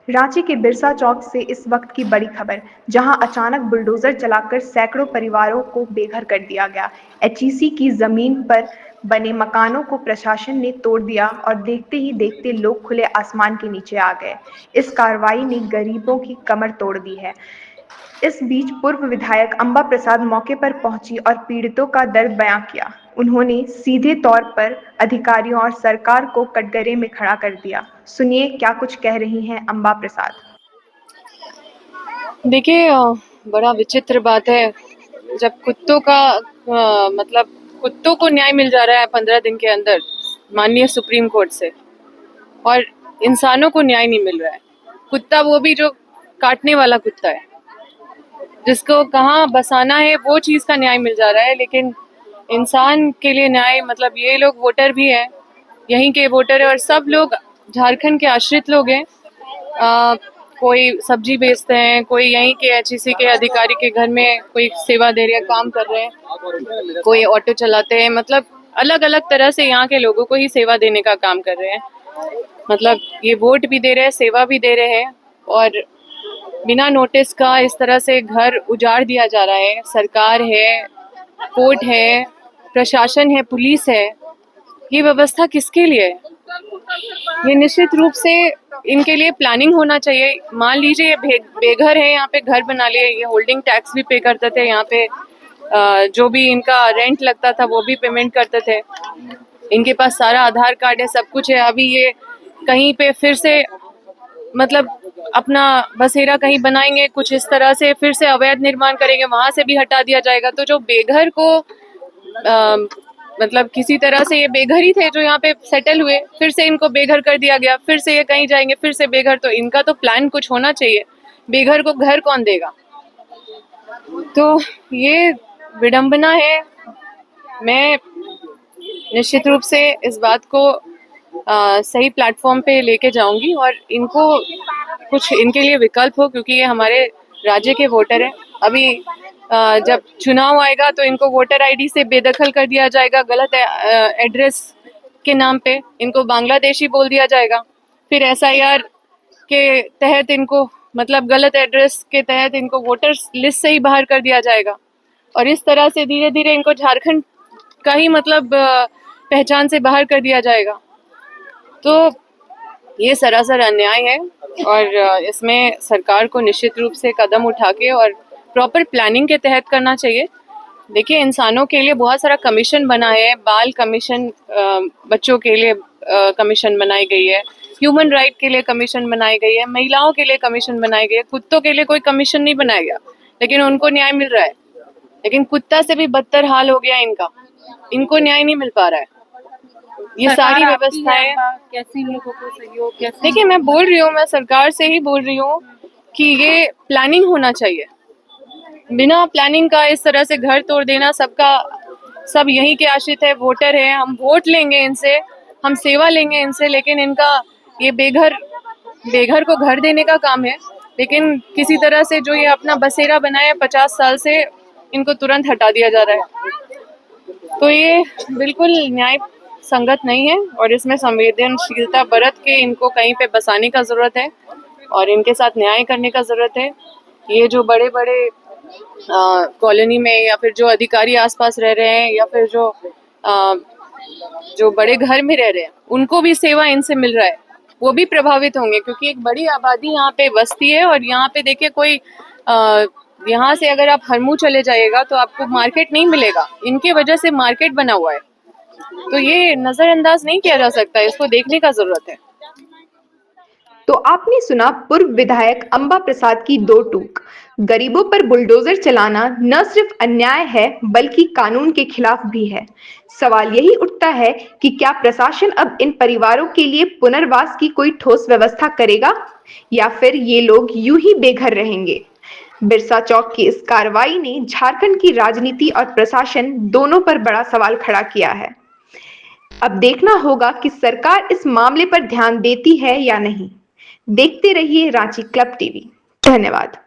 रांची के बिरसा चौक से इस वक्त की बड़ी खबर, जहां अचानक बुलडोजर चलाकर सैकड़ों परिवारों को बेघर कर दिया गया। एचईसी की जमीन पर बने मकानों को प्रशासन ने तोड़ दिया और देखते ही देखते लोग खुले आसमान के नीचे आ गए। इस कार्रवाई ने गरीबों की कमर तोड़ दी है। इस बीच पूर्व विधायक अंबा प्रसाद मौके पर पहुंची और पीड़ितों का दर्द बयां किया। उन्होंने सीधे तौर पर अधिकारियों और सरकार को कटघरे में खड़ा कर दिया। सुनिए क्या कुछ कह रही हैं अंबा प्रसाद। देखिए, बड़ा विचित्र बात है जब कुत्तों का मतलब कुत्तों को न्याय मिल जा रहा है 15 दिन के अंदर माननीय सुप्रीम कोर्ट से, और इंसानों को न्याय नहीं मिल रहा है। कुत्ता वो भी जो काटने वाला कुत्ता है, जिसको कहाँ बसाना है वो चीज़ का न्याय मिल जा रहा है, लेकिन इंसान के लिए न्याय मतलब ये लोग वोटर भी हैं, यहीं के वोटर है और सब लोग झारखंड के आश्रित लोग हैं। कोई सब्जी बेचते हैं, कोई यहीं के एचईसी के अधिकारी के घर में कोई सेवा दे रहे हैं, काम कर रहे हैं, कोई ऑटो चलाते हैं, मतलब अलग अलग तरह से यहाँ के लोगों को ही सेवा देने का काम कर रहे हैं। मतलब ये वोट भी दे रहे हैं, सेवा भी दे रहे हैं, और बिना नोटिस का इस तरह से घर उजाड़ दिया जा रहा है। सरकार है, कोर्ट है, प्रशासन है, पुलिस है, ये व्यवस्था किसके लिए है? ये निश्चित रूप से इनके लिए प्लानिंग होना चाहिए। मान लीजिए ये बेघर है, यहाँ पे घर बना लिए, ये होल्डिंग टैक्स भी पे करते थे, यहाँ पे जो भी इनका रेंट लगता था वो भी पेमेंट करते थे, इनके पास सारा आधार कार्ड है, सब कुछ है। अभी ये कहीं पे फिर से मतलब अपना बसेरा कहीं बनाएंगे, कुछ इस तरह से फिर से अवैध निर्माण करेंगे, वहां से भी हटा दिया जाएगा। तो जो बेघर को मतलब किसी तरह से ये बेघर ही थे जो यहाँ पे सेटल हुए, फिर से इनको बेघर कर दिया गया, फिर से ये कहीं जाएंगे, फिर से बेघर। तो इनका तो प्लान कुछ होना चाहिए। बेघर को घर कौन देगा? तो ये विडंबना है। मैं निश्चित रूप से इस बात को सही प्लेटफॉर्म पे लेके जाऊंगी और इनको कुछ इनके लिए विकल्प हो, क्योंकि ये हमारे राज्य के वोटर हैं। अभी जब चुनाव आएगा तो इनको वोटर आईडी से बेदखल कर दिया जाएगा, गलत एड्रेस के नाम पे इनको बांग्लादेशी बोल दिया जाएगा। फिर एसआईआर के तहत इनको मतलब गलत एड्रेस के तहत इनको वोटर्स लिस्ट से ही बाहर कर दिया जाएगा, और इस तरह से धीरे धीरे इनको झारखंड का ही मतलब पहचान से बाहर कर दिया जाएगा। तो ये सरासर अन्याय है और इसमें सरकार को निश्चित रूप से कदम उठा के और प्रॉपर प्लानिंग के तहत करना चाहिए। देखिए, इंसानों के लिए बहुत सारा कमीशन बना है, बाल कमीशन, बच्चों के लिए कमीशन बनाई गई है, ह्यूमन राइट के लिए कमीशन बनाई गई है, महिलाओं के लिए कमीशन बनाई गई है। कुत्तों के लिए कोई कमीशन नहीं बनाया गया, लेकिन उनको न्याय मिल रहा है। लेकिन कुत्ता से भी बदतर हाल हो गया इनका, इनको न्याय नहीं मिल पा रहा है। ये सारी व्यवस्थाएं कैसे लोगों को सहयोग, कैसे? देखिए, मैं बोल रही हूँ, मैं सरकार से ही बोल रही हूँ कि ये प्लानिंग होना चाहिए। बिना प्लानिंग का इस तरह से घर तोड़ देना, सब यहीं के आश्रित है, वोटर है, हम वोट लेंगे इनसे, हम सेवा लेंगे इनसे, लेकिन इनका ये बेघर को घर देने का काम है। लेकिन किसी तरह से जो ये अपना बसेरा बनाया 50 साल से, इनको तुरंत हटा दिया जा रहा है। तो ये बिल्कुल न्याय संगत नहीं है और इसमें संवेदनशीलता बरत के इनको कहीं पे बसाने का जरूरत है और इनके साथ न्याय करने का जरूरत है। ये जो बड़े बड़े कॉलोनी में या फिर जो अधिकारी आसपास रह रहे हैं या फिर जो बड़े घर में रह रहे हैं, उनको भी सेवा इनसे मिल रहा है, वो भी प्रभावित होंगे, क्योंकि एक बड़ी आबादी यहाँ पे बसती है। और यहाँ पे देखिए, कोई यहाँ से अगर आप हरमू चले जाइएगा तो आपको मार्केट नहीं मिलेगा, इनके वजह से मार्केट बना हुआ है। तो ये नजरअंदाज नहीं किया जा सकता, इसको देखने का जरूरत है। तो आपने सुना पूर्व विधायक अंबा प्रसाद की दो टूक। गरीबों पर बुलडोजर चलाना न सिर्फ अन्याय है बल्कि कानून के खिलाफ भी है। सवाल यही उठता है कि क्या प्रशासन अब इन परिवारों के लिए पुनर्वास की कोई ठोस व्यवस्था करेगा या फिर ये लोग यूं ही बेघर रहेंगे। बिरसा चौक की इस कार्रवाई ने झारखंड की राजनीति और प्रशासन दोनों पर बड़ा सवाल खड़ा किया है। अब देखना होगा कि सरकार इस मामले पर ध्यान देती है या नहीं। देखते रहिए रांची क्लब टीवी। धन्यवाद।